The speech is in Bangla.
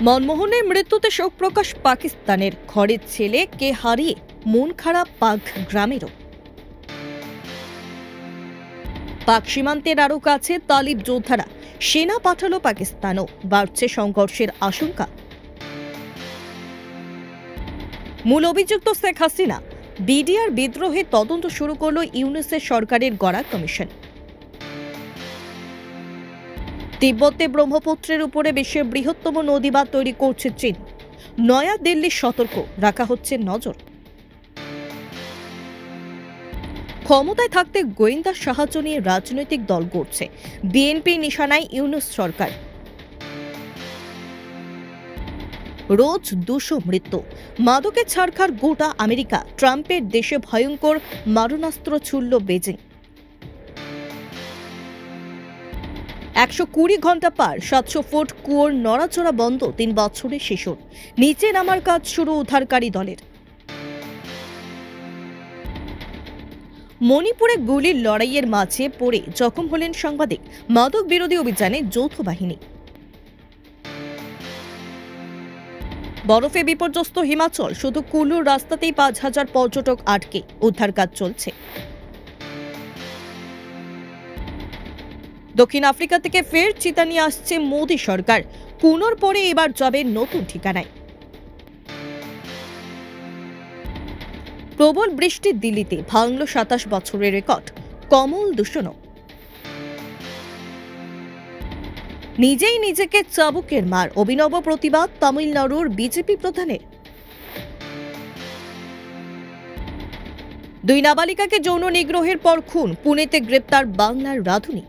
মনমোহনের মৃত্যুতে শোক প্রকাশ পাকিস্তানের। ঘরের ছেলেকে হারিয়ে মন খারাপ পাক গ্রামেরও। পাক সীমান্তের আরও কাছে তালিব যোদ্ধারা, সেনা পাঠালো পাকিস্তানও, বাড়ছে সংঘর্ষের আশঙ্কা। মূল অভিযুক্ত শেখ হাসিনা, বিডিআর বিদ্রোহে তদন্ত শুরু করল ইউনূসের সরকারের গড়া কমিশন। তিব্বতে ব্রহ্মপুত্রের উপরে বিশ্বের বৃহত্তম নদীবাঁধ তৈরি করছে চীন। নয়া দিল্লির সতর্ক, রাখা হচ্ছে নজর। ক্ষমতায় থাকতে গোয়েন্দা সাহায্য নিয়ে রাজনৈতিক দল গড়ছে, বিএনপি নিশানায় ইউনূস সরকার। রোজ 200 মৃত্যু, মাদকে ছাড়খাড় গোটা আমেরিকা। ট্রাম্পের দেশে ভয়ঙ্কর মারণাস্ত্র ছুড়ল বেজিং। 120 ঘন্টা পার, 700 ফুট কুয়োর নড়াচড়া বন্ধ, 3 বছরের শিশুর। নিচে নামার কাজ শুরু উদ্ধারকারী দলের। মণিপুরে গুলির লড়াইয়ের মাঝে পড়ে জখম হলেন সাংবাদিক। মাদক বিরোধী অভিযানে যৌথ বাহিনী। বরফে বিপর্যস্ত হিমাচল, শুধু কুলুর রাস্তাতেই 5000 পর্যটক আটকে, উদ্ধার কাজ চলছে। দক্ষিণ আফ্রিকা থেকে ফের চিতা নিয়ে আসছে মোদী সরকার। কুনোর পরে এবার যাবে নতুন ঠিকানায়। প্রবল বৃষ্টি দিল্লিতে, ভাঙল 27 বছরের রেকর্ড। কমল দূষণ, নিজেই নিজেকে চাবুকের মার, অভিনব প্রতিবাদ তামিলনাড়ুর বিজেপি প্রধানের। 2 নাবালিকাকে যৌন নিগ্রহের পর খুন, পুনেতে গ্রেপ্তার বাংলার রাঁধুনি।